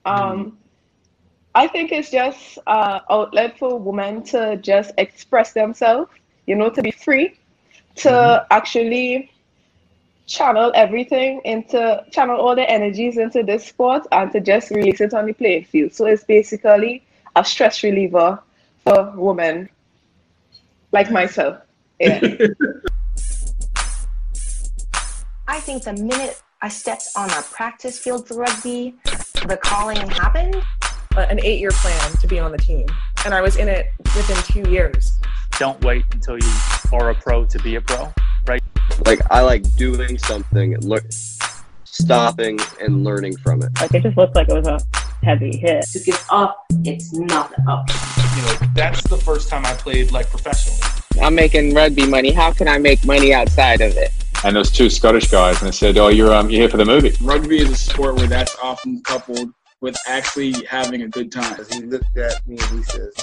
I think it's just an outlet for women to just express themselves, to be free, to actually channel all their energies into this sport and to just release it on the playing field. So it's basically a stress reliever for women like myself. Yeah. I think the minute I stepped on a practice field for rugby, the calling happened. An 8-year plan to be on the team, and I was in it within 2 years. Don't wait until you are a pro to be a pro, right? Like, I like doing something, stopping and learning from it. Like, it just looked like it was a heavy hit. To give up, it's not up. That's the first time I played like professionally. I'm making rugby money. How can I make money outside of it? And there's 2 Scottish guys, and they said, "Oh, you're here for the movie." Rugby is a sport where that's often coupled with actually having a good time. He looked at me and he says,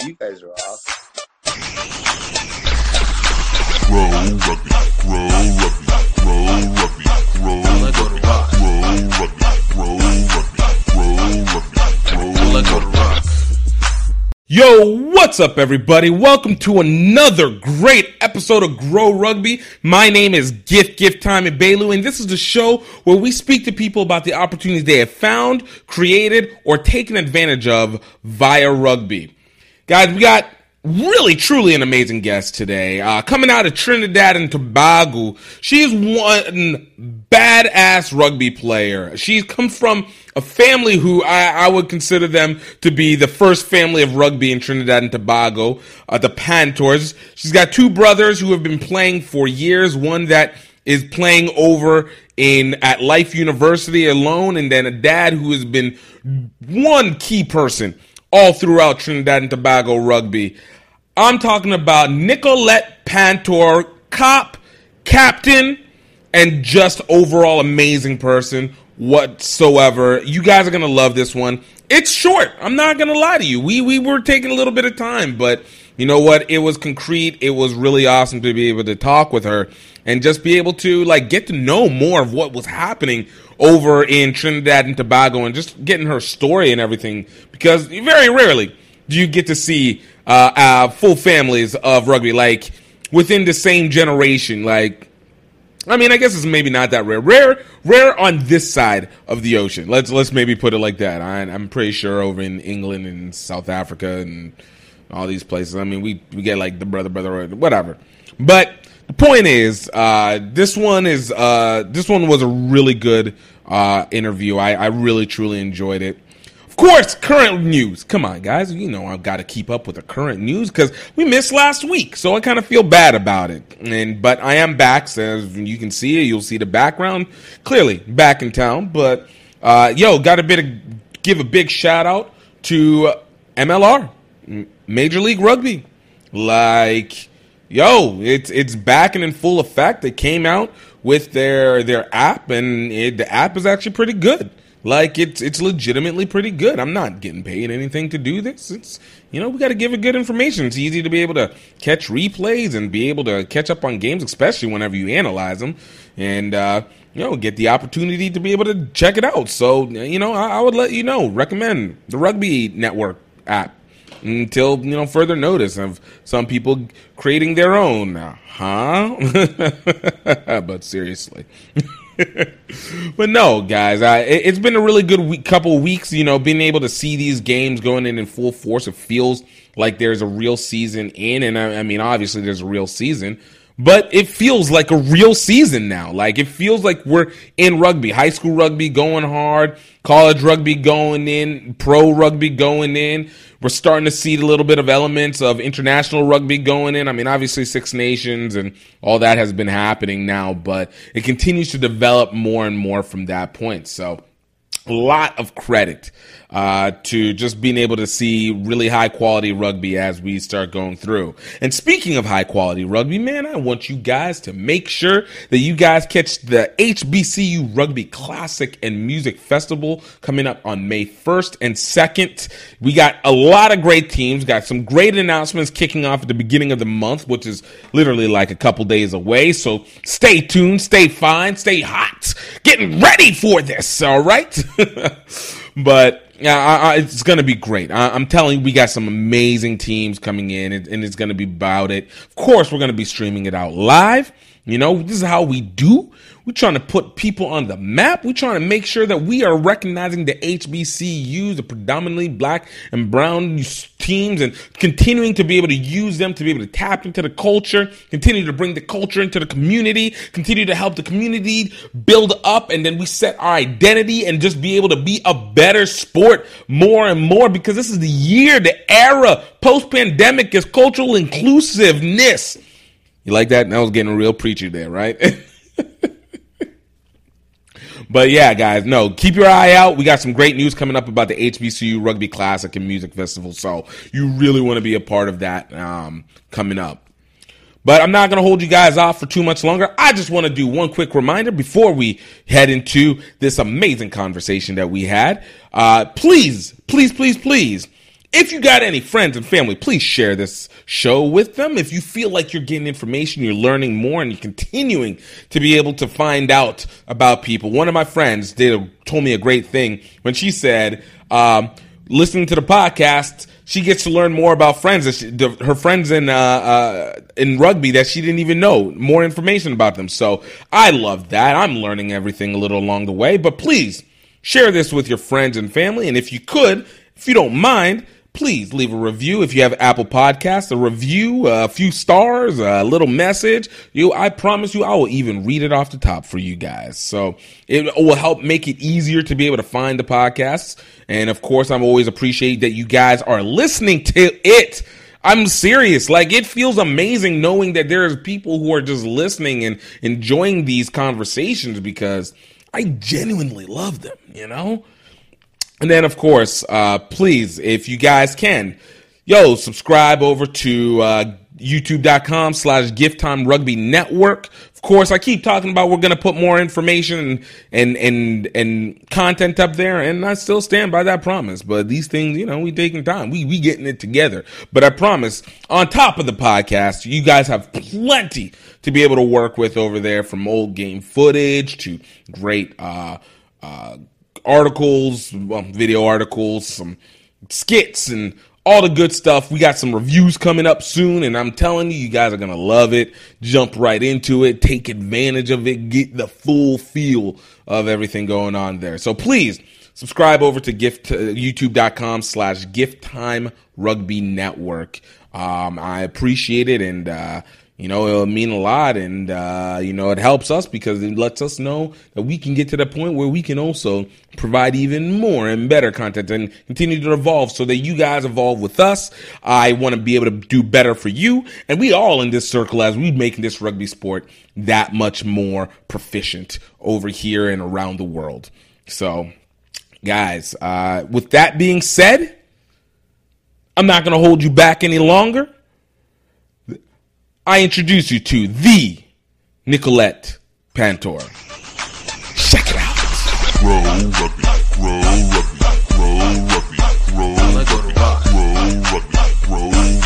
"You guys are awesome." Grow rugby, grow rugby, grow rugby, grow rugby, grow rugby. Yo, what's up, everybody? Welcome to another great episode of Grow Rugby. My name is GiftTime in Bailu, and this is the show where we speak to people about the opportunities they have found, created, or taken advantage of via rugby. Guys, we got really, truly an amazing guest today. Coming out of Trinidad and Tobago, she's one badass rugby player. She's come from a family who I would consider them to be the first family of rugby in Trinidad and Tobago, the Pantors. She's got 2 brothers who have been playing for years, one that is playing over at Life University alone, and then a dad who has been one key person all throughout Trinidad and Tobago rugby. I'm talking about Nicolette Pantor, captain, and just overall amazing person whatsoever. You guys are going to love this one. It's short. I'm not going to lie to you. We were taking a little bit of time, but you know what? It was concrete. It was really awesome to be able to talk with her and just be able to get to know more of what was happening over in Trinidad and Tobago and just getting her story and everything, because very rarely do you get to see full families of rugby, within the same generation. I guess it's maybe not that rare on this side of the ocean. Let's maybe put it like that. I'm pretty sure over in England and South Africa and all these places, we get the brother, whatever. But the point is, this one was a really good interview. I really truly enjoyed it. Of course, current news. Come on, guys. I've got to keep up with the current news because we missed last week, so I kind of feel bad about it. But I am back, so as you can see, you'll see the background clearly back in town. But got to give a big shout out to MLR, Major League Rugby. It's back and in full effect. They came out with their app, and the app is actually pretty good. It's legitimately pretty good. I'm not getting paid anything to do this. It's, we got to give it good information. It's easy to be able to catch replays and be able to catch up on games, especially whenever you analyze them, and, get the opportunity to be able to check it out. So, I would let you know, recommend the Rugby Network app until, further notice of some people creating their own. But seriously. But no, guys, it's been a really good couple weeks, being able to see these games going in full force. It feels like there's a real season in, and obviously there's a real season, but it feels like a real season now. It feels like we're in rugby, high school rugby going hard, college rugby going in, pro rugby going in. We're starting to see a little bit of elements of international rugby going in. Obviously Six Nations and all that has been happening now, but it continues to develop more and more from that point. So a lot of credit to just being able to see really high quality rugby as we start going through. And speaking of high quality rugby, man, I want you guys to make sure that you guys catch the HBCU Rugby Classic and Music Festival coming up on May 1st and 2nd. We got a lot of great teams, got some great announcements kicking off at the beginning of the month, which is literally a couple days away. So stay tuned, stay fine, stay hot, getting ready for this, all right? But it's going to be great. I'm telling you, we got some amazing teams coming in, and it's going to be about it. Of course, we're going to be streaming it out live. You know, this is how we do. We're trying to put people on the map. We're trying to make sure that we are recognizing the HBCUs, the predominantly black and brown teams, and continuing to be able to use them to be able to tap into the culture, continue to bring the culture into the community, continue to help the community build up, and then we set our identity and just be able to be a better sport more and more, because this is the year, the era, post-pandemic is cultural inclusiveness. You like that? That was getting real preachy there, right? But yeah, guys, no, keep your eye out. We got some great news coming up about the HBCU Rugby Classic and Music Festival, so you really want to be a part of that coming up. But I'm not going to hold you guys off for too much longer. I just want to do one quick reminder before we head into this amazing conversation that we had. Please, if you got any friends and family, please share this show with them. If you feel like you're getting information, you're learning more, and you're continuing to be able to find out about people. One of my friends told me a great thing when she said, listening to the podcast, she gets to learn more about friends, her friends in rugby that she didn't even know, more information about them. So I love that. I'm learning everything a little along the way. But please share this with your friends and family. And if you don't mind, please leave a review. If you have Apple Podcasts, a review, a few stars, a little message. I promise you, I will even read it off the top for you guys. So it will help make it easier to be able to find the podcasts. And of course, I'm always appreciate that you guys are listening to it. I'm serious. Like, it feels amazing knowing that there's people who are just listening and enjoying these conversations, because I genuinely love them, you know? And then, of course, please, if you guys can, subscribe over to youtube.com/GiftTime Rugby Network. Of course, I keep talking about we're going to put more information and content up there, and I still stand by that promise. But these things, we taking time. We getting it together. But I promise, on top of the podcast, you guys have plenty to be able to work with over there, from old game footage to great articles, video articles, some skits, and all the good stuff. We got some reviews coming up soon, and I'm telling you, you guys are going to love it. Jump right into it. Take advantage of it. Get the full feel of everything going on there. So please subscribe over to youtube.com/GiftTime Rugby Network. I appreciate it, and it'll mean a lot, and, it helps us because it lets us know that we can get to the point where we can also provide even more and better content and continue to evolve so that you guys evolve with us. I want to be able to do better for you, and we all in this circle as we making this rugby sport that much more proficient over here and around the world. So, guys, with that being said, I'm not going to hold you back any longer. I introduce you to the Nicolette Pantor. Check it out. Grow rugby, grow rugby, grow rugby, grow rugby, grow rugby.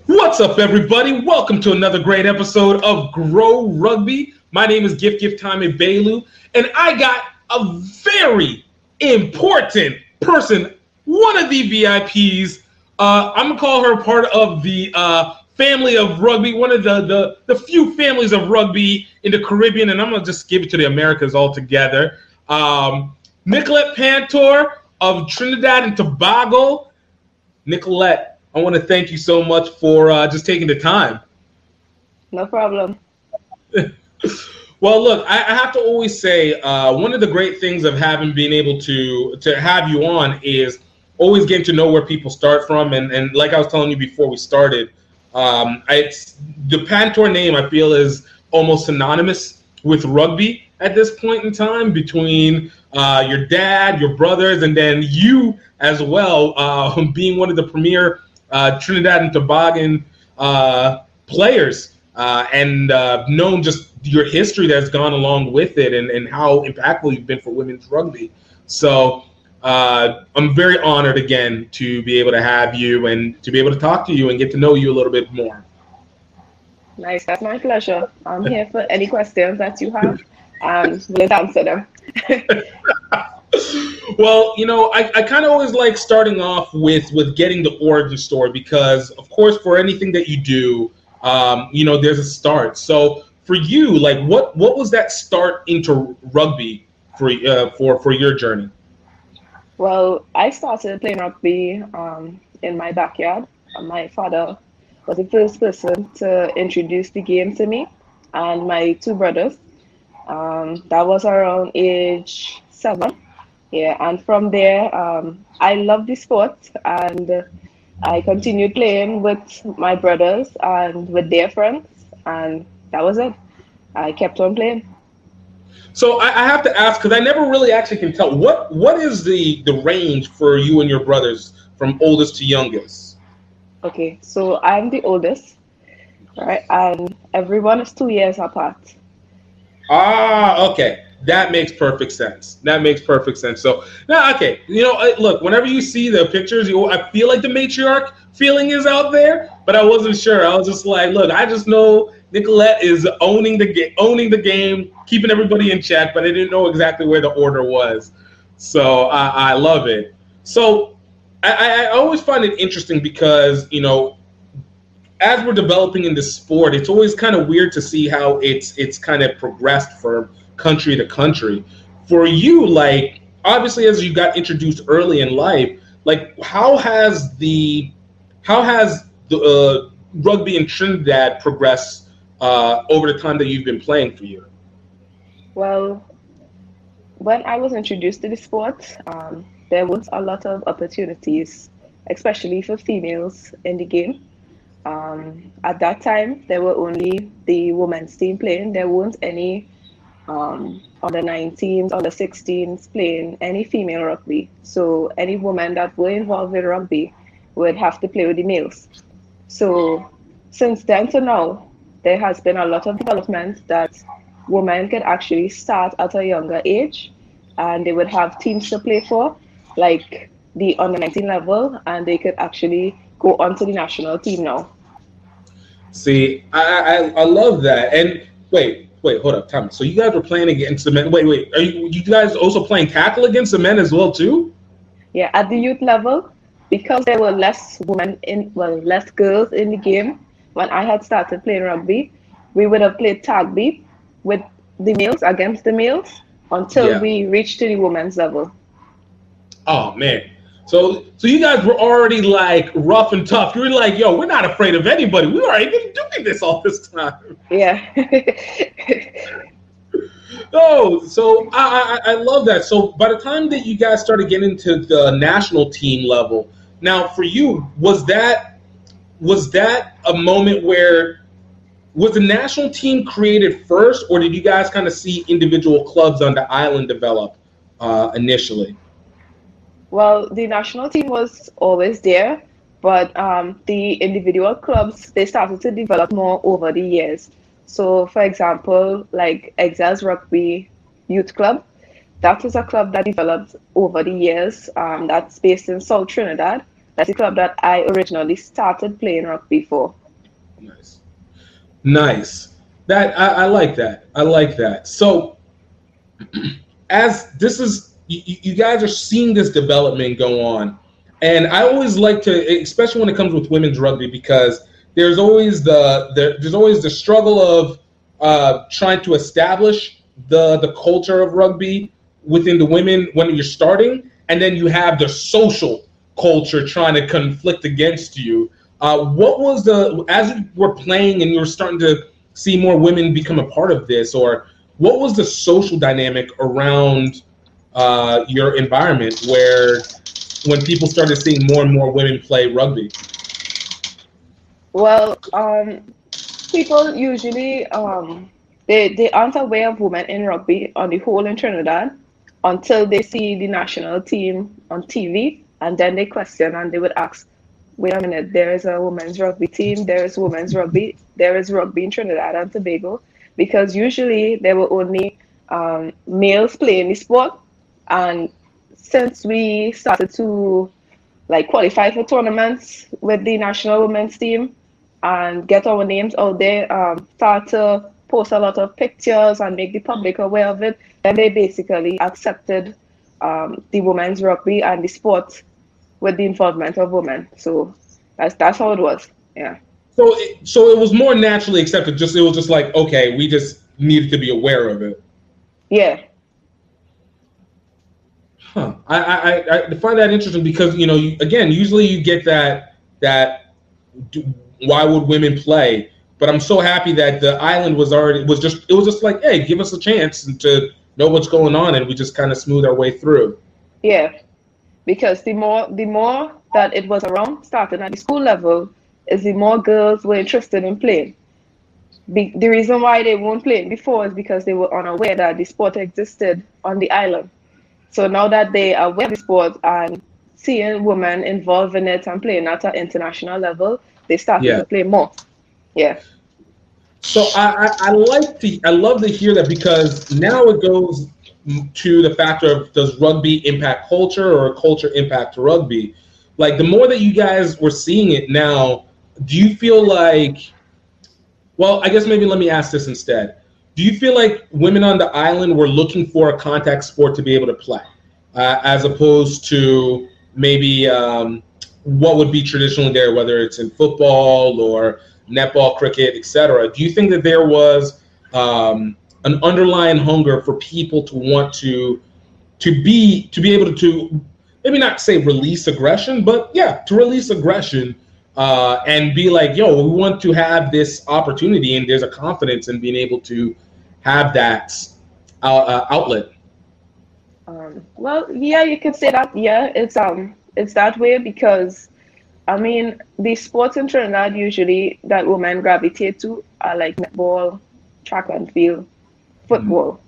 What's up, everybody? Welcome to another great episode of Grow Rugby. My name is GiftTime Bailu, and I got a very important person, one of the VIPs. I'm going to call her part of the family of rugby, one of the few families of rugby in the Caribbean, and I'm going to just give it to the Americas altogether. Nicolette Pantor of Trinidad and Tobago. Nicolette, I want to thank you so much for just taking the time. No problem. Well, look, I have to always say one of the great things of being able to have you on is always getting to know where people start from. And like I was telling you before we started, the Pantor name, I feel, is almost synonymous with rugby at this point in time, between your dad, your brothers, and then you as well, being one of the premier Trinidad and Tobago players, and known just your history that's gone along with it, and how impactful you've been for women's rugby. So I'm very honored again to be able to have you and to be able to talk to you and get to know you a little bit more. Nice. That's my pleasure. I'm here for any questions that you have, and we'll answer them. Well, you know, I kind of always like starting off with getting the origin story because, of course, for anything that you do, you know, there's a start. So for you, like, what was that start into rugby for your journey? Well, I started playing rugby in my backyard. My father was the first person to introduce the game to me and my two brothers. That was around age 7. Yeah, and from there, I loved the sport, and I continued playing with my brothers and with their friends, and that was it. I kept on playing. So I have to ask, because I never really actually can tell, what is the range for you and your brothers from oldest to youngest? Okay, so I'm the oldest, right, and everyone is 2 years apart. Ah, okay. That makes perfect sense. So, now, okay. You know, look, whenever you see the pictures, I feel like the matriarch feeling is out there, but I wasn't sure. I was just like, look, I just know Nicolette is owning the game, keeping everybody in check, but I didn't know exactly where the order was. So I love it. So I always find it interesting because, you know, as we're developing in this sport, it's always kind of weird to see how it's kind of progressed from country to country. For you, like, obviously as you got introduced early in life, like how has the rugby in Trinidad progressed over the time that you've been playing for you? Well, when I was introduced to the sport, there was a lot of opportunities, especially for females in the game. At that time, there were only the women's team playing. There weren't any under 19s, under 16s playing any female rugby. So any women that were involved in rugby would have to play with the males. So since then to now, there has been a lot of development that women can actually start at a younger age, and they would have teams to play for, like the under 19 level, and they could actually go on to the national team now. See, I love that. And wait, hold up, Tom. So you guys were playing against the men. Wait, are you guys also playing tackle against the men as well too? Yeah, at the youth level, because there were less less girls in the game. When I had started playing rugby, we would have played tag beat with the males against the males until we reached to the women's level. Oh man. So you guys were already like rough and tough. You were like, yo, we're not afraid of anybody. We already been doing this all this time. Yeah. Oh, so I love that. So by the time that you guys started getting into the national team level, now for you, was that a moment where was the national team created first, or did you guys kind of see individual clubs on the island develop initially? Well, the national team was always there, but the individual clubs, they started to develop more over the years. So, for example, like Exiles Rugby Youth Club, that was a club that developed over the years. That's based in South Trinidad. That's the club that I originally started playing rugby for. Nice. That I like that. I like that. So, as this is. You guys are seeing this development go on, and I always like to, especially when it comes with women's rugby, because there's always the struggle of trying to establish the culture of rugby within the women when you're starting, and then you have the social culture trying to conflict against you. What was as you were playing and you were starting to see more women become a part of this, or what was the social dynamic around your environment where when people started seeing more and more women play rugby? Well, people usually they aren't aware of women in rugby on the whole in Trinidad until they see the national team on TV, and then they question and they would ask, wait a minute, there is a women's rugby team, there is women's rugby, there is rugby in Trinidad and Tobago, because usually there were only males playing the sport. And since we started to like qualify for tournaments with the national women's team, and get our names out there, start to post a lot of pictures and make the public aware of it, then they basically accepted the women's rugby and the sport with the involvement of women. So that's how it was. Yeah. So it was more naturally accepted. It was just like, okay, we just needed to be aware of it. Yeah. Huh. I find that interesting because, you know, again, usually you get that why would women play? But I'm so happy that the island was just like, hey, give us a chance to know what's going on, and we just kind of smooth our way through. Yeah, because the more that it was around, starting at the school level, is the more girls were interested in playing. The reason why they weren't playing before is because they were unaware that the sport existed on the island. So now that they are aware of the sport and seeing women involved in it and playing at an international level, they started to play more. Yeah. So I love to hear that, because now it goes to the factor of, does rugby impact culture or culture impact rugby? Like, the more that you guys were seeing it now, do you feel like, well, I guess maybe let me ask this instead. Do you feel like women on the island were looking for a contact sport to be able to play, as opposed to maybe what would be traditionally there, whether it's in football or netball, cricket, etc.? Do you think that there was an underlying hunger for people to want to be able to maybe not say release aggression, but to release aggression and be like, yo, we want to have this opportunity, and there's a confidence in being able to have that outlet? Well, yeah, you could say that. Yeah, it's that way because, I mean, the sports in Trinidad usually that women gravitate to are like netball, track and field, football.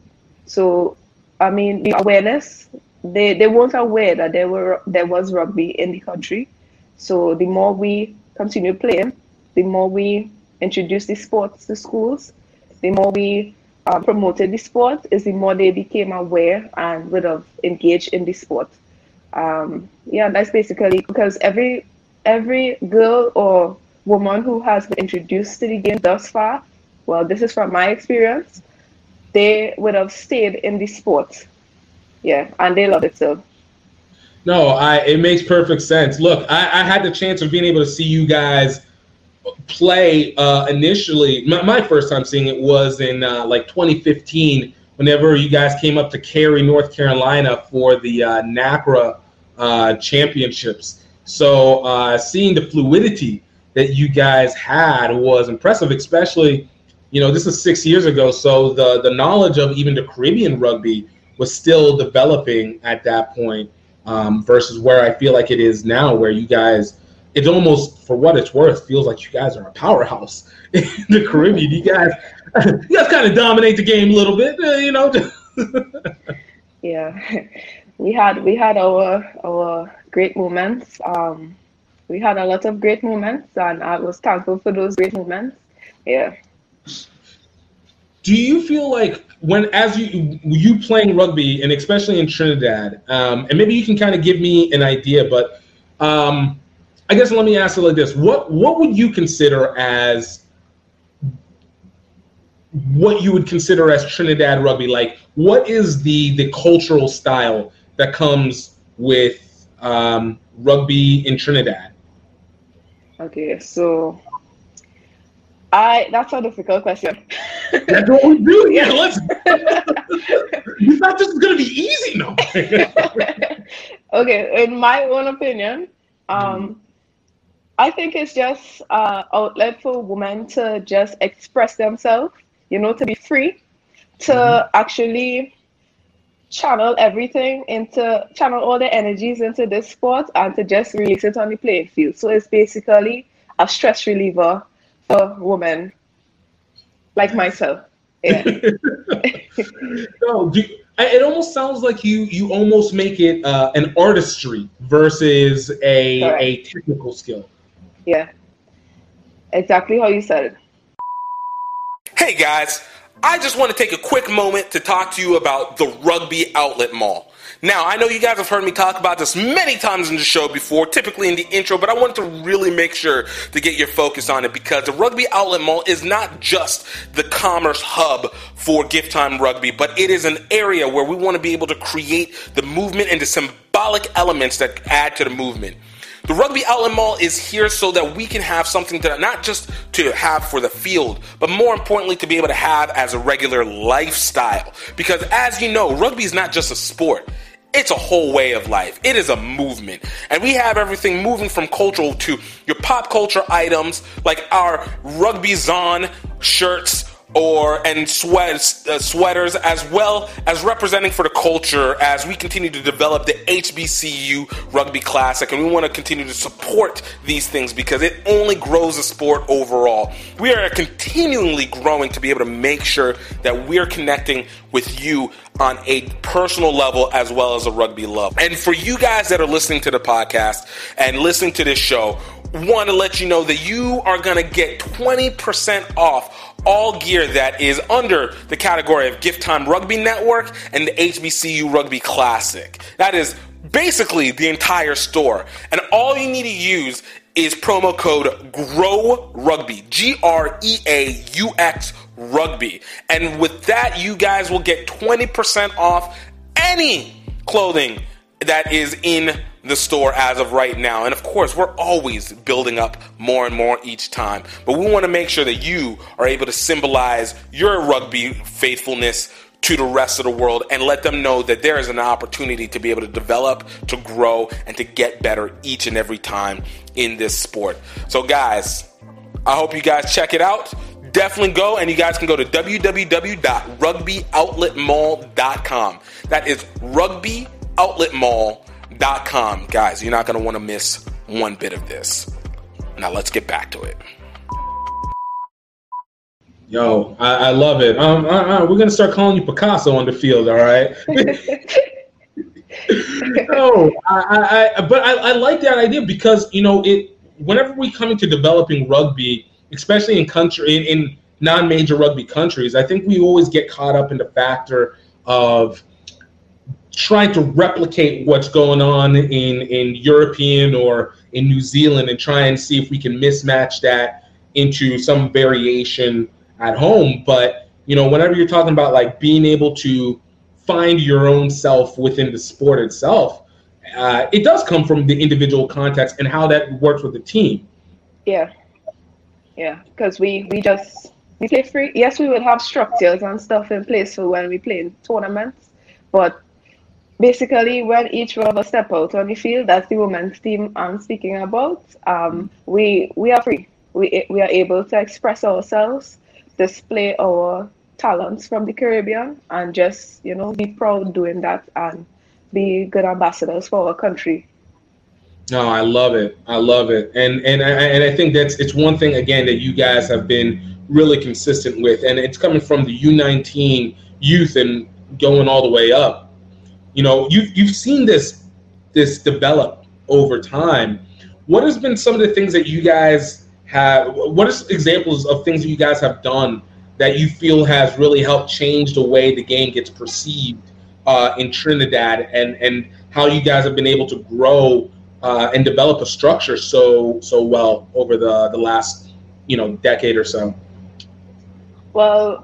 So, I mean, the awareness, they weren't aware that there was rugby in the country. So the more we continue playing, the more we introduce the sports to schools, the more we promoted the sport, is the more they became aware and would have engaged in the sport. That's basically because every girl or woman who has been introduced to the game thus far, well, this is from my experience, they would have stayed in the sport. Yeah, and they love it so. No, it makes perfect sense. Look, I had the chance of being able to see you guys play initially. My first time seeing it was in like 2015, whenever you guys came up to Cary, North Carolina for the NACRA championships. So seeing the fluidity that you guys had was impressive, especially, you know, this is 6 years ago, so the knowledge of even the Caribbean rugby was still developing at that point, versus where I feel like it is now, where you guys, it's almost, for what it's worth, feels like you guys are a powerhouse in the Caribbean. You guys kind of dominate the game a little bit, you know. Yeah, we had our great moments. We had a lot of great moments, and I was thankful for those great moments. Yeah. Do you feel like as you playing rugby, and especially in Trinidad, and maybe you can kind of give me an idea, but I guess let me ask it like this: what would you consider as Trinidad rugby? Like, what is the cultural style that comes with rugby in Trinidad? Okay, so that's a difficult question. That's what we do. Yeah, let's. You thought this was gonna be easy, no? Okay, in my own opinion, I think it's just outlet for women to just express themselves. You know, to be free, to actually channel all their energies into this sport, and to just release it on the playing field. So it's basically a stress reliever for women like myself. Yeah. No, it almost sounds like you almost make it an artistry versus a technical skill. Yeah, exactly how you said it. Hey guys, I just want to take a quick moment to talk to you about the Rugby Outlet Mall. Now, I know you guys have heard me talk about this many times in the show before, typically in the intro, but I wanted to really make sure to get your focus on it because the Rugby Outlet Mall is not just the commerce hub for GiftTime Rugby, but it is an area where we want to be able to create the movement and the symbolic elements that add to the movement. The Rugby Outlet Mall is here so that we can have something to not just to have for the field, but more importantly to be able to have as a regular lifestyle. Because as you know, rugby is not just a sport. It's a whole way of life. It is a movement. And we have everything moving from cultural to your pop culture items like our Rugby Zon shirts and sweaters, as well as representing for the culture as we continue to develop the HBCU Rugby Classic. And we want to continue to support these things because it only grows the sport overall. We are continually growing to be able to make sure that we're connecting with you on a personal level as well as a rugby level. And for you guys that are listening to the podcast and listening to this show, want to let you know that you are going to get 20% off all gear that is under the category of GiftTime Rugby Network and the HBCU Rugby Classic. That is basically the entire store. And all you need to use is promo code GROWRUGBY, GREAUX Rugby. And with that, you guys will get 20% off any clothing that is in the store as of right now. And of course, we're always building up more and more each time. But we want to make sure that you are able to symbolize your rugby faithfulness to the rest of the world and let them know that there is an opportunity to be able to develop, to grow, and to get better each and every time in this sport. So guys, I hope you guys check it out. Definitely go, and you guys can go to www.rugbyoutletmall.com. That is rugbyoutletmall.com. Guys, you're not going to want to miss one bit of this. Now let's get back to it. Yo, I love it. We're going to start calling you Picasso on the field, all right? No, but I like that idea because, you know, whenever we come into developing rugby, especially in non-major rugby countries, I think we always get caught up in the factor of trying to replicate what's going on in European or in New Zealand and try and see if we can mismatch that into some variation at home. But, you know, whenever you're talking about like being able to find your own self within the sport itself, it does come from the individual context and how that works with the team. Yeah, because we play free. Yes, we would have structures and stuff in place for when we play in tournaments, but basically, when each one of us step out on the field, that's the women's team I'm speaking about. We are free. We are able to express ourselves, display our talents from the Caribbean, and just, you know, be proud doing that and be good ambassadors for our country. No, I love it. I love it, and I think it's one thing again that you guys have been really consistent with, and it's coming from the U19 youth and going all the way up. You know, you've seen this develop over time. What has been some of the things that you guys have? What are examples of things that you guys have done that you feel has really helped change the way the game gets perceived in Trinidad, and how you guys have been able to grow and develop a structure so well over the last, you know, decade or so? Well,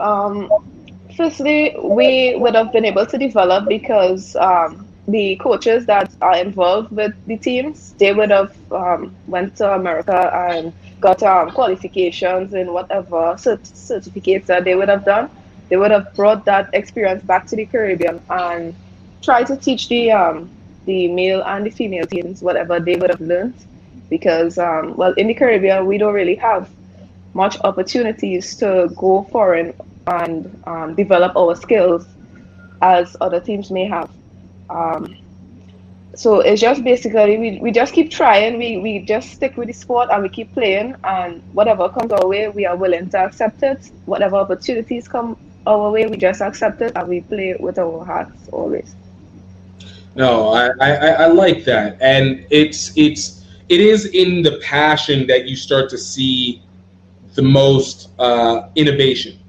firstly, we would have been able to develop because the coaches that are involved with the teams, they would have went to America and got qualifications in whatever certificates that they would have done. They would have brought that experience back to the Caribbean and try to teach the male and the female teams whatever they would have learned. Because, well, in the Caribbean, we don't really have much opportunities to go foreign and develop our skills as other teams may have. So it's just basically we just keep trying, we just stick with the sport and we keep playing, and whatever comes our way, we are willing to accept it. Whatever opportunities come our way, we just accept it and we play with our hearts always. No, I like that, and it is in the passion that you start to see the most innovation,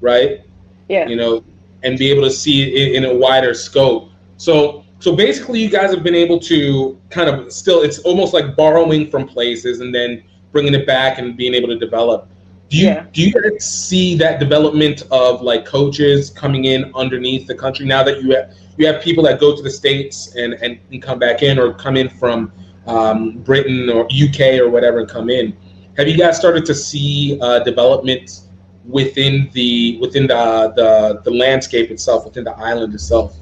right? Yeah. You know, and be able to see it in a wider scope. So basically, you guys have been able to kind of still, it's almost like borrowing from places and then bringing it back and being able to develop. Do you guys see that development of like coaches coming in underneath the country now that you have people that go to the States and come back in, or come in from Britain or UK or whatever and come in? Have you guys started to see development within the landscape itself, within the island itself?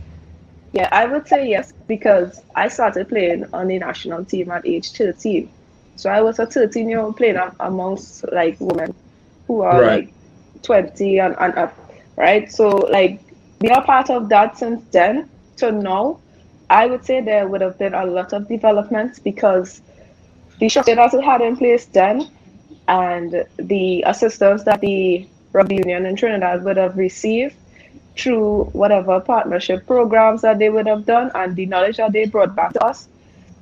Yeah, I would say yes, because I started playing on the national team at age 13. So I was a 13-year-old playing amongst like women who are like 20 and up, right? So like being a part of that since then to now, I would say there would have been a lot of developments, because the structure that we had in place then and the assistance that the Rugby Union in Trinidad would have received through whatever partnership programs that they would have done and the knowledge that they brought back to us,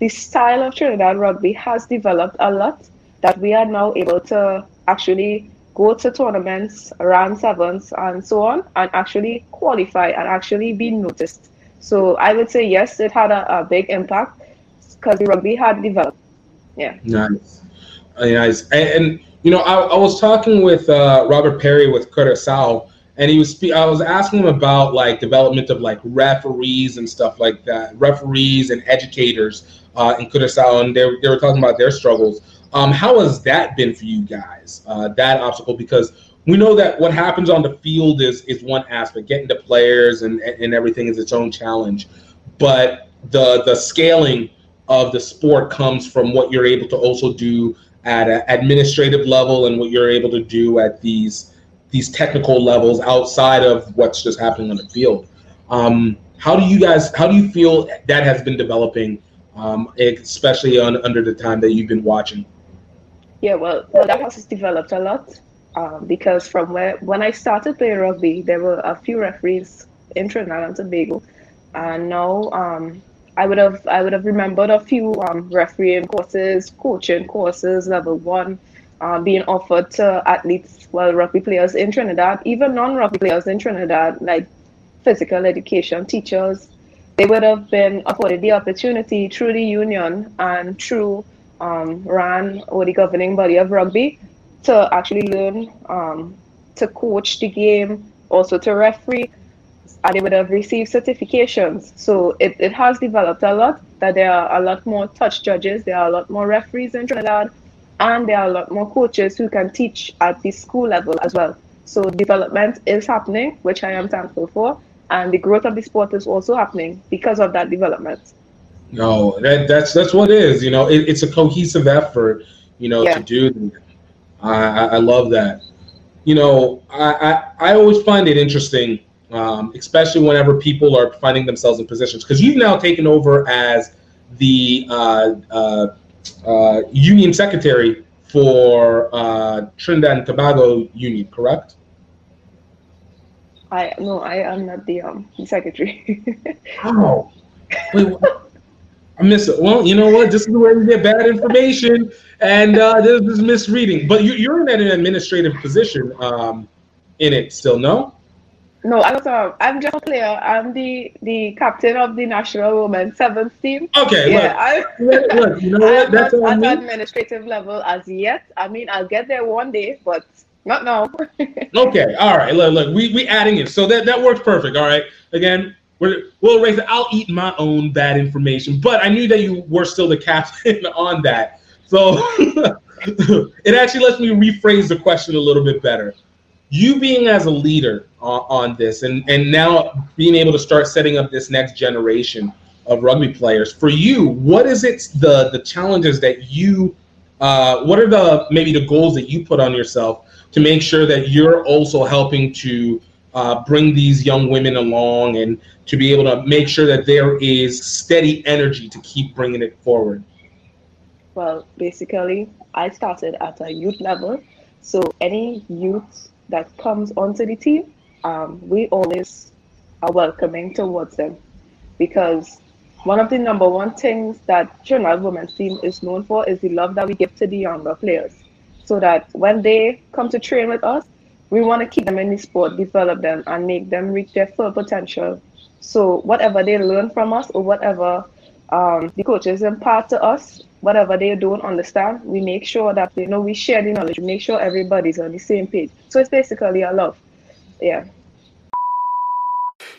the style of Trinidad rugby has developed a lot, that we are now able to actually go to tournaments, run sevens and so on, and actually qualify and actually be noticed. So I would say yes, it had a big impact because the rugby had developed. Yeah. Nice. Nice. And you know, I was talking with Robert Perry with Curaçao, and I was asking him about like development of like referees and stuff like that, referees and educators in Curaçao, and they were talking about their struggles. How has that been for you guys, that obstacle? Because we know that what happens on the field is one aspect, getting the players and everything is its own challenge, but the scaling of the sport comes from what you're able to also do at an administrative level and what you're able to do at these technical levels outside of what's just happening on the field. How do you feel that has been developing, especially under the time that you've been watching? Yeah, well, that has developed a lot, because from when I started playing rugby, there were a few referees in Trinidad and Tobago, and now I would have remembered a few refereeing courses, coaching courses, level 1, being offered to athletes, rugby players in Trinidad, even non-rugby players in Trinidad, like physical education teachers. They would have been afforded the opportunity through the union and through RAN, or the governing body of rugby, to actually learn to coach the game, also to referee, and they would have received certifications. So it has developed a lot, that there are a lot more touch judges, there are a lot more referees in Trinidad, and there are a lot more coaches who can teach at the school level as well. So development is happening, which I am thankful for, and the growth of the sport is also happening because of that development. No, that's what it is. You know, it's a cohesive effort, you know, to do that. I love that. You know, I always find it interesting, especially whenever people are finding themselves in positions, because you've now taken over as the union secretary for Trinidad and Tobago Union, correct? I am not the secretary. Oh, wait, I miss it. Well, you know what? This is where we get bad information, and this is misreading. But you're in an administrative position in it still, no? No, I'm just a player. I'm the captain of the national women's sevens team. Okay, yeah. Look, you know what? That's not at the administrative level as yet. I mean, I'll get there one day, but not now. Okay, all right. Look, we adding it, so that works perfect. All right. Again, we'll erase it. I'll eat my own bad information, but I knew that you were still the captain on that, so it actually lets me rephrase the question a little bit better. You being as a leader on this, and now being able to start setting up this next generation of rugby players, for you, what is it, the challenges that you, what are maybe the goals that you put on yourself to make sure that you're also helping to bring these young women along and to be able to make sure that there is steady energy to keep bringing it forward? Well, basically, I started at a youth level, so any youth that comes onto the team, we always are welcoming towards them, because one of the number one things that Trinidad women's team is known for is the love that we give to the younger players, so that when they come to train with us, we want to keep them in the sport, develop them, and make them reach their full potential. So whatever they learn from us, or whatever the coaches impart to us, whatever they don't understand, we make sure that we share the knowledge. We make sure everybody's on the same page. So it's basically a love. Yeah.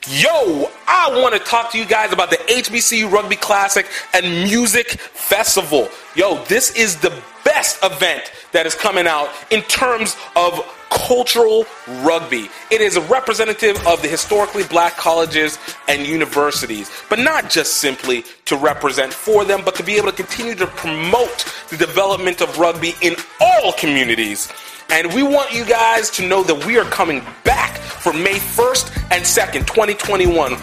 Yo, I want to talk to you guys about the HBCU Rugby Classic and Music Festival. Yo, this is the best event that is coming out in terms of cultural rugby. It is a representative of the historically black colleges and universities, but not just simply to represent for them, but to be able to continue to promote the development of rugby in all communities. And we want you guys to know that we are coming back for May 1st and 2nd, 2021.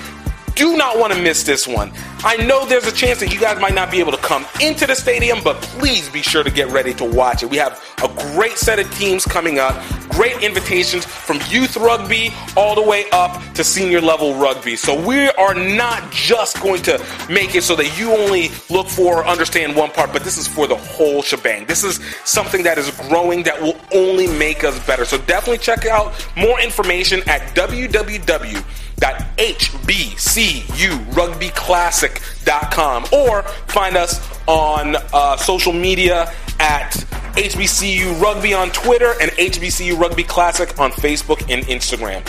Do not want to miss this one. I know there's a chance that you guys might not be able to come into the stadium, but please be sure to get ready to watch it. We have a great set of teams coming up, great invitations from youth rugby all the way up to senior level rugby. So we are not just going to make it so that you only look for or understand one part, but this is for the whole shebang. This is something that is growing that will only make us better. So definitely check out more information at www.hbcurugbyclassic.com or find us on social media at HBCU Rugby on Twitter and HBCU Rugby Classic on Facebook and Instagram.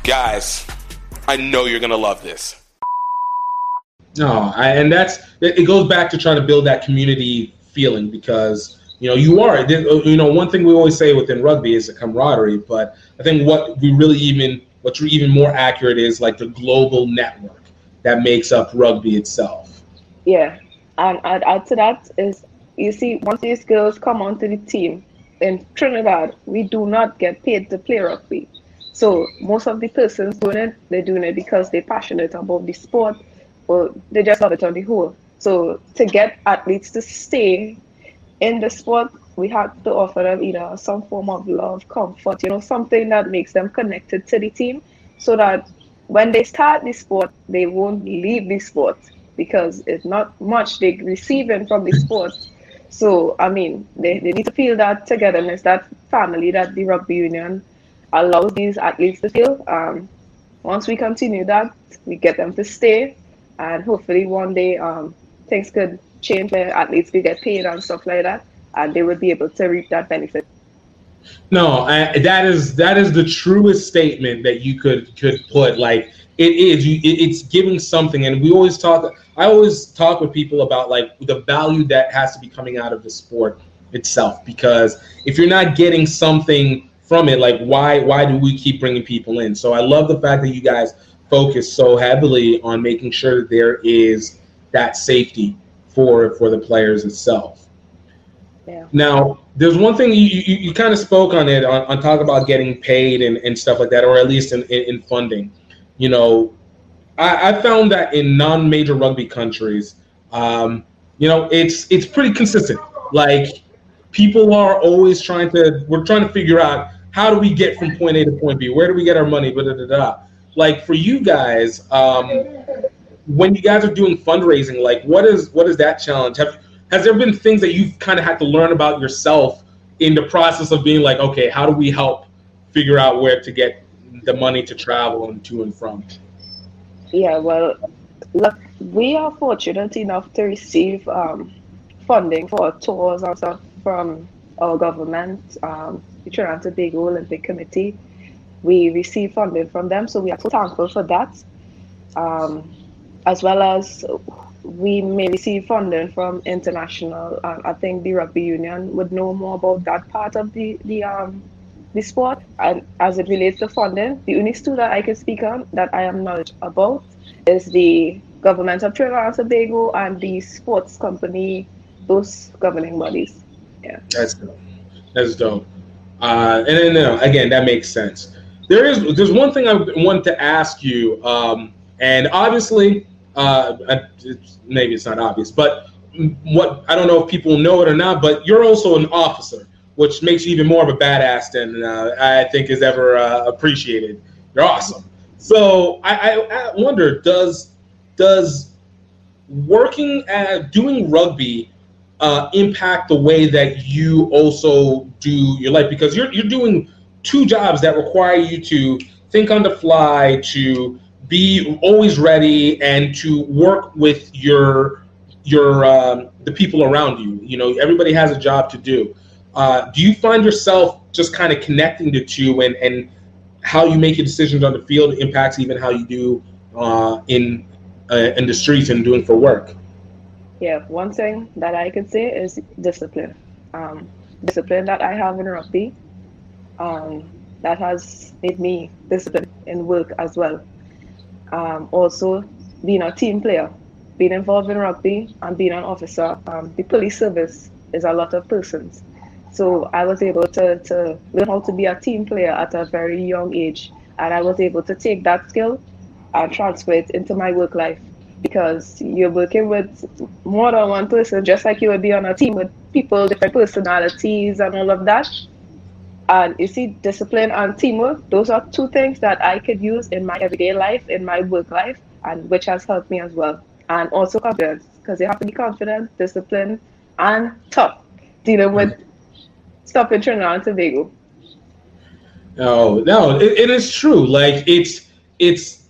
Guys, I know you're going to love this. No, and it goes back to trying to build that community feeling because, one thing we always say within rugby is a camaraderie, but I think what's even more accurate is like the global network that makes up rugby itself. Yeah, and I'd add to that is, you see, once these girls come onto the team in Trinidad, we do not get paid to play rugby. So most of the persons doing it, they're doing it because they're passionate about the sport, or they just love it on the whole. So to get athletes to stay in the sport, we have to offer them either some form of love, comfort, something that makes them connected to the team, so that when they start the sport, they won't leave the sport, because it's not much they're receiving from the sport. So, they need to feel that togetherness, that family that the rugby union allows these athletes to feel. Once we continue that, we get them to stay, and hopefully one day things could change where athletes could get paid and stuff like that, and they would be able to reap that benefit. No, that is the truest statement that you could put. Like, it's giving something, and I always talk with people about like the value that has to be coming out of the sport itself, because if you're not getting something from it, like why do we keep bringing people in? So I love the fact that you guys focus so heavily on making sure that there is that safety for the players itself. Yeah. Now, there's one thing you kind of spoke on it, on talk about getting paid and stuff like that, or at least in funding. I found that in non-major rugby countries, it's pretty consistent. Like, people are always we're trying to figure out, how do we get from point A to point B? Where do we get our money? Like, for you guys, when you guys are doing fundraising, like, what is that challenge? Has there been things that you've kind of had to learn about yourself in the process of being like, okay, how do we help figure out where to get the money to travel and to and from? Yeah, well, look, we are fortunate enough to receive funding for tours and stuff from our government, the Trinidad and Tobago Olympic Committee. We receive funding from them, so we are so thankful for that. As well as we may receive funding from international. I think the rugby union would know more about that part of the sport. And as it relates to funding, the only two that I can speak on that I am knowledgeable about is the government of Trinidad and Tobago and the sports company, those governing bodies. Yeah, that's dope. That's dope. And then again, that makes sense. There's one thing I wanted to ask you, and obviously, maybe it's not obvious, but what, I don't know if people know it or not, but you're also an officer, which makes you even more of a badass than I think is ever appreciated. You're awesome. So I wonder, does working at doing rugby impact the way that you also do your life? Because you're doing two jobs that require you to think on the fly, to be always ready, and to work with the people around you. You know, everybody has a job to do. Do you find yourself just kind of connecting the two, and how you make your decisions on the field impacts even how you do in the streets and doing for work? Yeah, one thing that I could say is discipline. Discipline that I have in rugby, that has made me disciplined in work as well. Also, being a team player, being involved in rugby and being an officer, the police service is a lot of persons. So I was able to learn how to be a team player at a very young age, and I was able to take that skill and transfer it into my work life, because you're working with more than one person, just like you would be on a team with people, different personalities and all of that. And you see, discipline and teamwork, those are two things that I could use in my everyday life, in my work life, and which has helped me as well. And also confidence, because you have to be confident, disciplined, and tough, dealing with stuff in Trinidad and Tobago. No, it is true. Like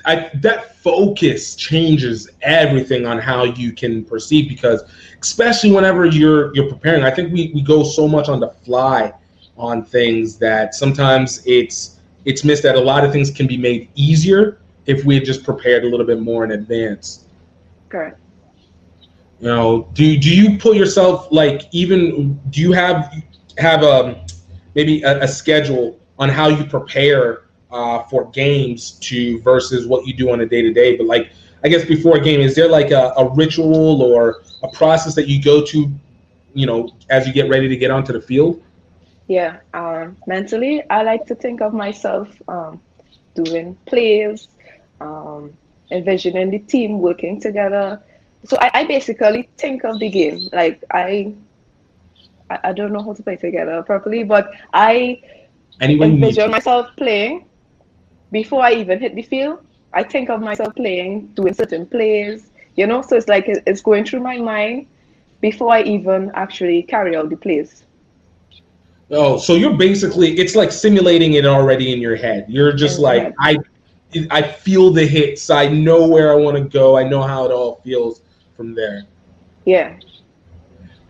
that focus changes everything on how you can proceed, because especially whenever you're preparing, I think we go so much on the fly on things that sometimes it's missed that a lot of things can be made easier if we had just prepared a little bit more in advance. Correct. You know, do you put yourself, like, even do you have maybe a schedule on how you prepare for games versus what you do on a day-to-day? But, like, I guess before a game, is there like a ritual or a process that you go to, you know, as you get ready to get onto the field? Yeah, mentally, I like to think of myself doing plays, envisioning the team working together. So I basically think of the game. Like, I don't know how to play together properly, but I envision myself playing before I even hit the field. I think of myself playing, doing certain plays, you know, so it's like it's going through my mind before I even actually carry out the plays. Oh, so you're basically, it's like simulating it already in your head. You're just like, I feel the hits. I know where I want to go. I know how it all feels from there. Yeah.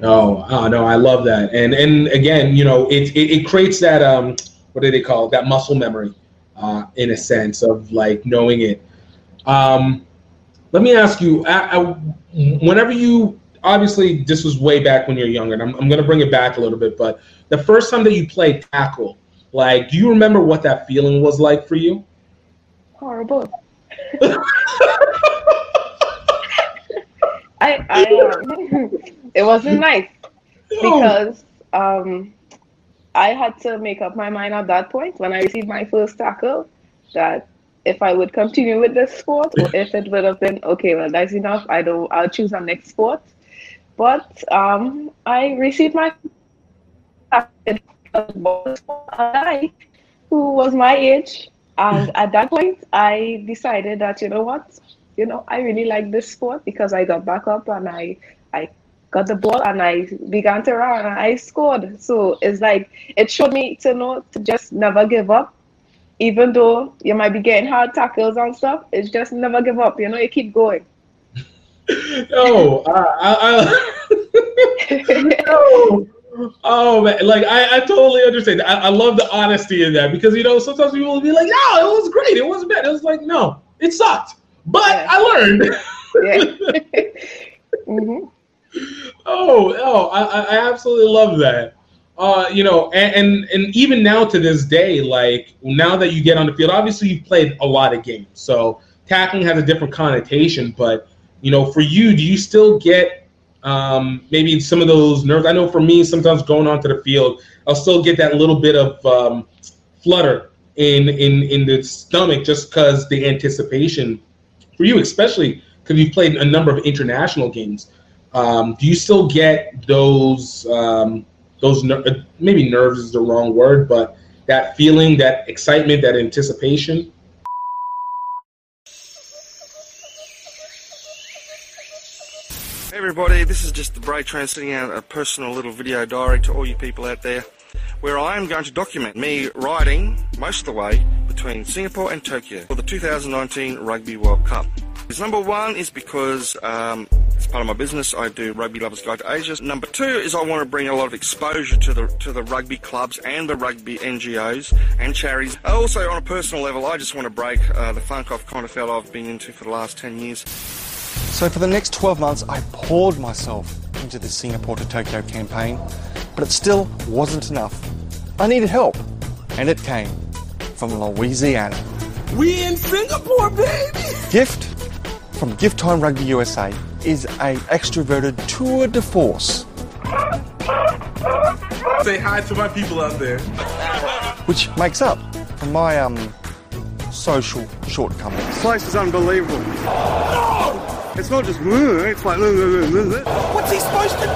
Oh no, I love that. And again, you know, it creates that, what do they call it? That muscle memory, in a sense of like knowing it. Let me ask you, whenever you, obviously this was way back when you're younger, and I'm going to bring it back a little bit, but the first time that you played tackle, like, do you remember what that feeling was like for you? Horrible. It wasn't nice, because I had to make up my mind at that point when I received my first tackle that if I would continue with this sport, or if it would have been, okay, well, that's enough, I'll choose a next sport. But I received my guy who was my age, and at that point I decided that, you know what, you know, I really like this sport, because I got back up and I got the ball and I began to run and I scored. So it's like, it showed me to just never give up, even though you might be getting hard tackles and stuff. It's just never give up, you know, you keep going. No, oh man, like I totally understand. I love the honesty in that, because, you know, sometimes people will be like, no, it was great, it wasn't bad. It was like, no, it sucked, but I learned. Yeah. Mm-hmm. I absolutely love that. You know, and even now to this day, like, now that you get on the field, obviously you've played a lot of games, so tackling has a different connotation, but, you know, for you, do you still get maybe some of those nerves? I know for me, sometimes going onto the field, I'll still get that little bit of flutter in the stomach, just because the anticipation for you, especially because you've played a number of international games. Do you still get those maybe nerves is the wrong word, but that feeling, that excitement, that anticipation? Hey everybody, this is just the Break Train sending out a personal little video diary to all you people out there. where I am going to document me riding most of the way between Singapore and Tokyo for the 2019 Rugby World Cup. Number one is because as part of my business, I do Rugby Lovers Guide to Asia. Number two is I want to bring a lot of exposure to the rugby clubs and the rugby NGOs and charities. Also, on a personal level, I just want to break the funk I've kind of felt I've been into for the last 10 years. So for the next 12 months, I poured myself into the Singapore to Tokyo campaign, but it still wasn't enough. I needed help, and it came from Louisiana. We in Singapore, baby! Gift from GiftTime Rugby USA is a extroverted tour de force. Say hi to my people out there. Which makes up for my social shortcomings. This place is unbelievable. No! It's not just it's like what's he supposed to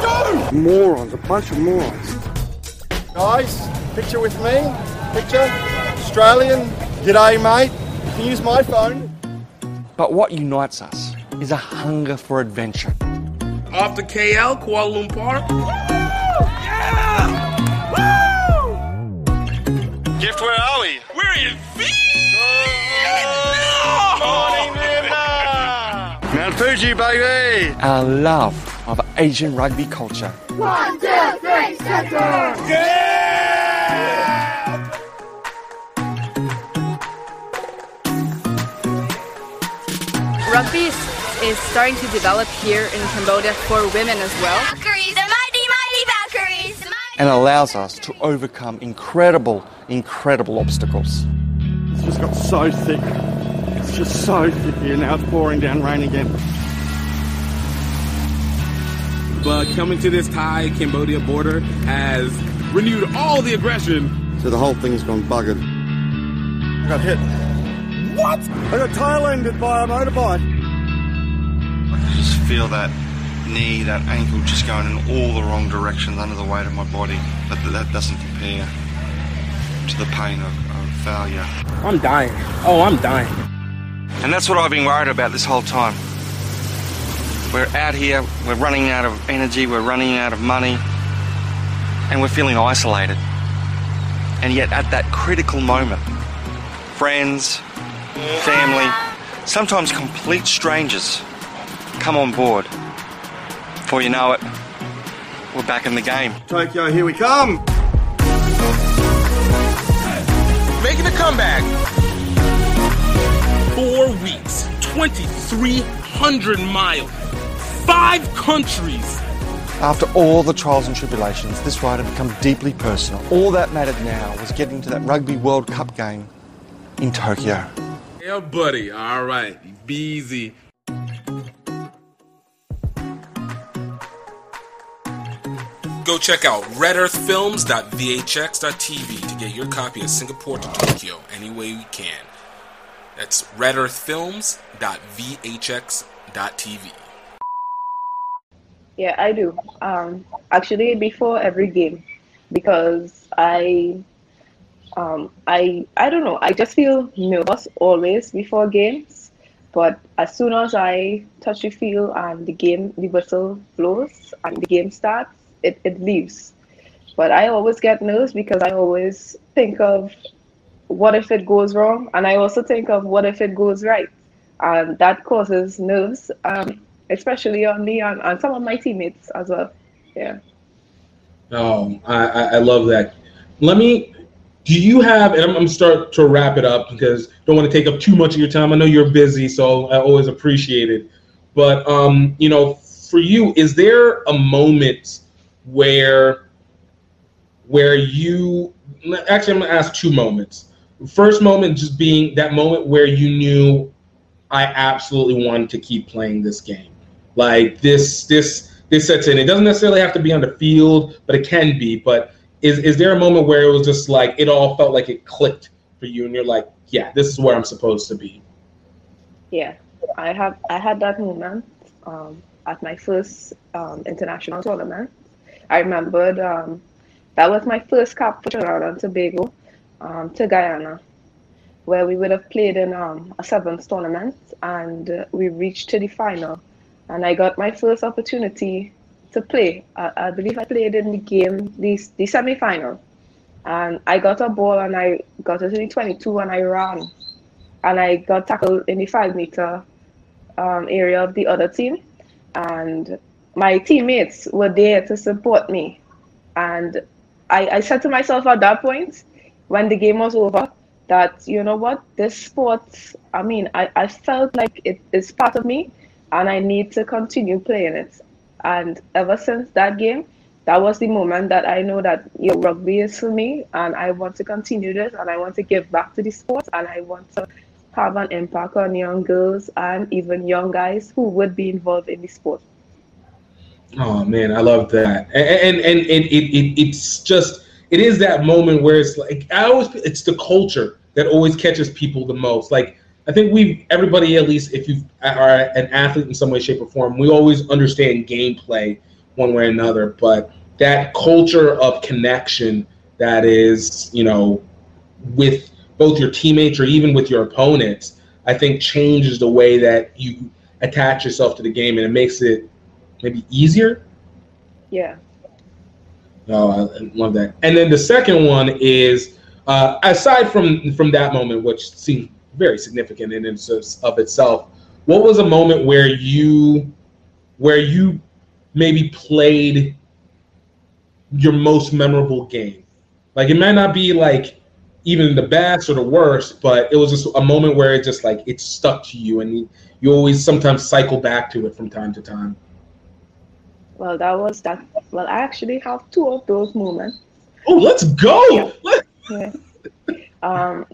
do? Morons, a bunch of morons. Guys, picture with me. Picture. Australian. G'day, mate. You can use my phone. But what unites us is a hunger for adventure. Off to KL, Kuala Lumpur. Yeah! Woo! Gift, where are we? We're in Morning, Vietnam! Mount Fuji, baby! Our love of Asian rugby culture. 1, 2, 3, center! Yeah! Rugby is starting to develop here in Cambodia for women as well. Valkyries, the mighty, mighty Valkyries! And allows us to overcome incredible obstacles. It's just got so thick. It's just so thick here. Now it's pouring down rain again. But coming to this Thai-Cambodia border has renewed all the aggression. So the whole thing's gone buggered. I got hit. What? I got tail-ended by a motorbike. I just feel that knee, that ankle just going in all the wrong directions under the weight of my body. But that doesn't compare to the pain of failure. I'm dying. Oh, I'm dying. And that's what I've been worried about this whole time. We're out here, we're running out of energy, we're running out of money, and we're feeling isolated. And yet at that critical moment, friends, family, sometimes complete strangers come on board. Before you know it, we're back in the game. Tokyo, here we come! Making a comeback. 4 weeks, 2,300 miles, 5 countries. After all the trials and tribulations, this ride had become deeply personal. All that mattered now was getting to that Rugby World Cup game in Tokyo. Yeah, buddy. All right. Be easy. Go check out redearthfilms.vhx.tv to get your copy of Singapore to Tokyo any way we can. That's redearthfilms.vhx.tv. Yeah, I do. Actually, before every game, because I don't know. I just feel nervous always before games. But as soon as I touch the field and the whistle blows and the game starts, it leaves. But I always get nervous because I always think of what if it goes wrong, and I also think of what if it goes right, and that causes nerves, especially on me and some of my teammates as well. Yeah. Oh, I love that. Do you have, and I'm going to start to wrap it up because I don't want to take up too much of your time. I know you're busy, so I always appreciate it. But, for you, is there a moment where you, actually I'm going to ask 2 moments. First moment just being that moment where you knew I absolutely wanted to keep playing this game. Like this sets in. It doesn't necessarily have to be on the field, but it can be. But is there a moment where it was just like it all felt like it clicked for you, and you're like, yeah, this is where I'm supposed to be? Yeah, I had that moment at my first international tournament. I remembered that was my first cap for Trinidad and Tobago to Guyana, where we would have played in a 7th tournament, and we reached to the final. And I got my first opportunity to play. I believe I played in the game, the semi-final. And I got a ball and I got it to the 22 and I ran. And I got tackled in the 5-meter area of the other team. And my teammates were there to support me. And I said to myself at that point, when the game was over, that, you know what, this sport, I felt like it is part of me and I need to continue playing it. And ever since that game, that was the moment that I know that rugby is for me and I want to continue this and I want to give back to the sport and I want to have an impact on young girls and even young guys who would be involved in the sport. Oh man, I love that, and it's just, it is that moment where it's like it's the culture that always catches people the most. Like I think everybody, at least if you are an athlete in some way, shape, or form, we always understand gameplay one way or another, but that culture of connection that is, with both your teammates or even with your opponents, I think changes the way that you attach yourself to the game, and it makes it maybe easier. Yeah. Oh, I love that. And then the second one is, aside from that moment, which seemed very significant in and of itself, what was a moment where you maybe played your most memorable game? Like it might not be like even the best or the worst, but it was just a moment where it just like it stuck to you, and you always sometimes cycle back to it from time to time. Well, that was that. Well, I actually have 2 of those moments. Oh, let's go! Yeah.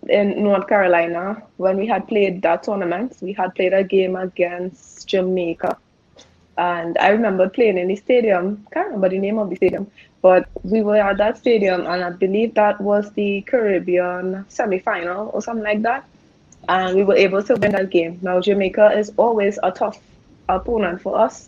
In North Carolina, when we had played that tournament, we had played a game against Jamaica. And I remember playing in the stadium. Can't remember the name of the stadium, but we were at that stadium, and I believe that was the Caribbean semi-final or something like that. And we were able to win that game. Now, Jamaica is always a tough opponent for us.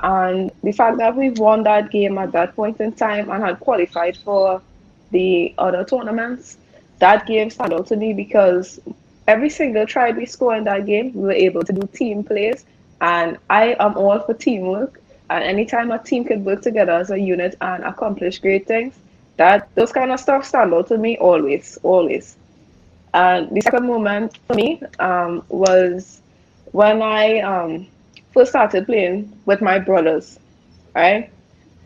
And the fact that we won that game at that point in time and had qualified for the other tournaments, that game stand out to me because every single try we scored in that game, we were able to do team plays. And I am all for teamwork. And anytime a team can work together as a unit and accomplish great things, those kind of stuff stand out to me always. And the second moment for me was when I first started playing with my brothers, right?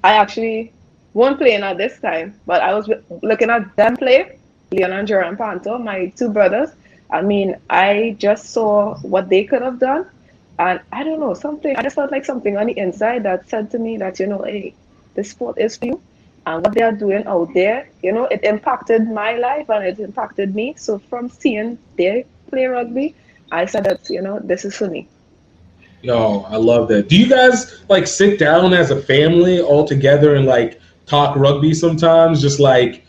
I actually wasn't playing at this time, but I was looking at them play, Leon and Jeron Pantor, my 2 brothers. I just saw what they could have done. And I don't know, I just felt like something on the inside that said to me that, hey, this sport is for you. And what they are doing out there, it impacted my life and it impacted me. So from seeing they play rugby, I said that, this is for me. Yo, I love that. Do you guys like sit down as a family all together and like talk rugby sometimes, just like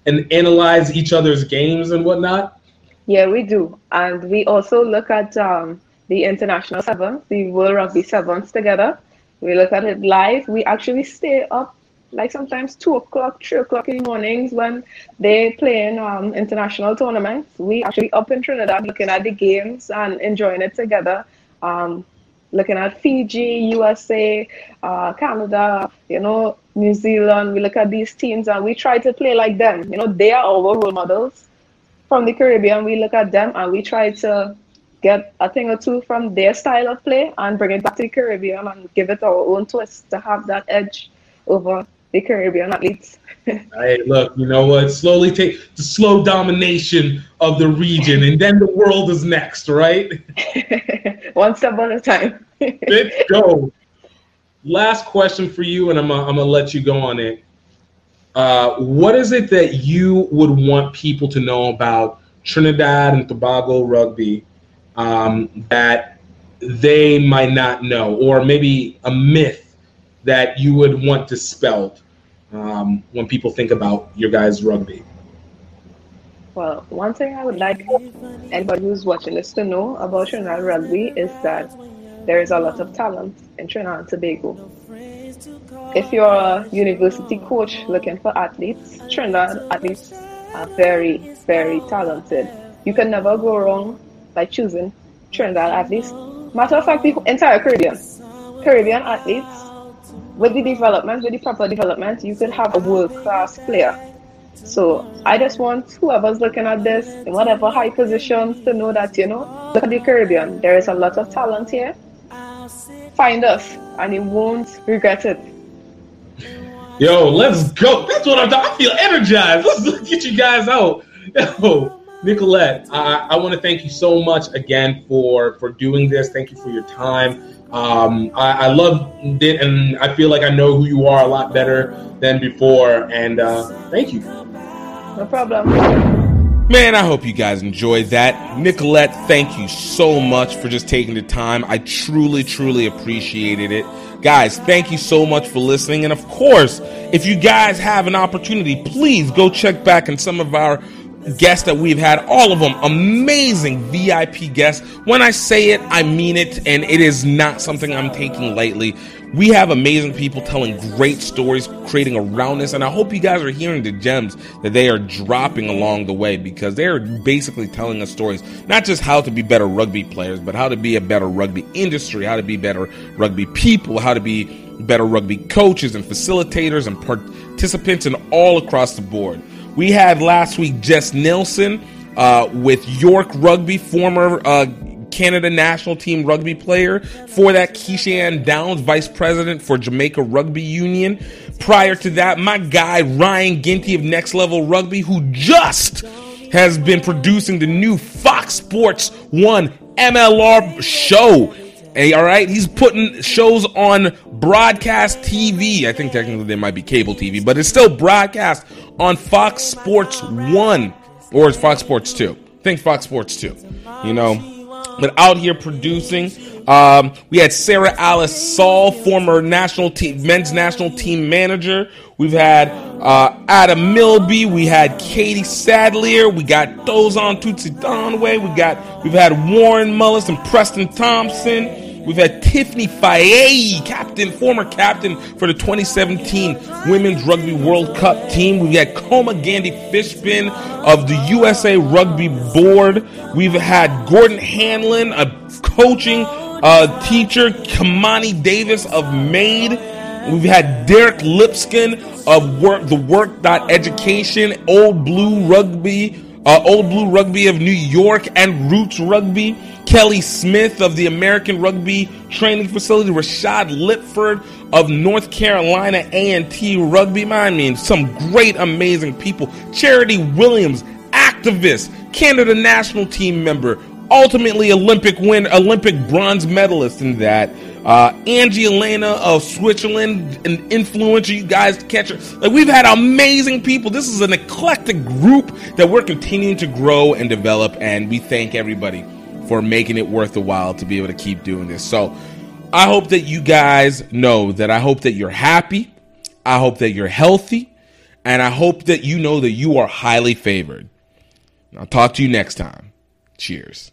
and analyze each other's games and whatnot? Yeah, we do. And we also look at the International Sevens, the World Rugby Sevens together. We look at it live. We actually stay up like sometimes 2 o'clock, 3 o'clock in the mornings when they play in international tournaments. We actually up in Trinidad looking at the games and enjoying it together. Looking at Fiji, USA, Canada, New Zealand. We look at these teams and we try to play like them. They are our role models from the Caribbean. We look at them and we try to get a thing or 2 from their style of play and bring it back to the Caribbean and give it our own twist to have that edge over the Caribbean athletes. Hey, look, you know what? Slowly take the slow domination of the region, and then the world is next, right? One step at a time. Let's go. Last question for you, and I'm gonna let you go on it. What is it that you would want people to know about Trinidad and Tobago rugby that they might not know, or maybe a myth that you would want dispelled when people think about your guys' rugby? Well, one thing I would like anybody who's watching this to know about Trinidad rugby is that there is a lot of talent in Trinidad and Tobago. If you're a university coach looking for athletes, Trinidad athletes are very, very talented. You can never go wrong by choosing Trinidad athletes. Matter of fact, the entire Caribbean athletes, with the proper development, you could have a world-class player. So I just want whoever's looking at this in whatever high positions to know that, look at the Caribbean. There is a lot of talent here. Find us and you won't regret it. Yo, let's go. That's what I'm talking. I feel energized. Let's get you guys out. Yo, Nicolette, I want to thank you so much again for doing this. Thank you for your time. I loved it, and I feel like I know who you are a lot better than before. And thank you. No problem. Man, I hope you guys enjoyed that. Nicolette, thank you so much for just taking the time. I truly, truly appreciated it. Guys, thank you so much for listening. And of course, if you guys have an opportunity, please go check back on some of our guests that we've had, all of them amazing VIP guests. When I say it, I mean it, and it is not something I'm taking lightly. We have amazing people telling great stories, creating around this, and I hope you guys are hearing the gems that they are dropping along the way, because they're basically telling us stories, not just how to be better rugby players, but how to be a better rugby industry, how to be better rugby people, how to be better rugby coaches and facilitators and participants, and all across the board. We had last week Jess Nilsson with York Rugby, former Canada national team rugby player. For that, Keisha Downs, vice president for Jamaica Rugby Union. Prior to that, my guy Ryan Ginty of Next Level Rugby, who just has been producing the new Fox Sports 1 MLR show. Hey, all right, he's putting shows on broadcast TV. I think technically there might be cable TV, but it's still broadcast on Fox Sports 1, or it's Fox Sports 2. I think Fox Sports 2, But out here producing, we had Sarah Alice Saul, former men's national team manager. We've had Adam Milby. We had Katie Sadlier. We got Dozon Tootsie Donway. We've had Warren Mullis and Preston Thompson. We've had Tiffany Faye, former captain for the 2017 Women's Rugby World Cup team. We've had Koma Gandhi Fishbin of the USA Rugby Board. We've had Gordon Hanlon, a coaching teacher. Kamani Davis of MAID. We've had Derek Lipskin of the Work.Education, Old Blue Rugby of New York, and Roots Rugby. Kelly Smith of the American Rugby Training Facility. Rashad Lipford of North Carolina A&T Rugby. I mean, some great, amazing people. Charity Williams, activist, Canada national team member, ultimately Olympic bronze medalist in that. Angie Elena of Switzerland, an influencer, you guys catch her. Like, we've had amazing people. This is an eclectic group that we're continuing to grow and develop, and we thank everybody for making it worth the while to be able to keep doing this. So I hope that you guys know that I hope that you're happy, I hope that you're healthy, and I hope that you know that you are highly favored. I'll talk to you next time. Cheers.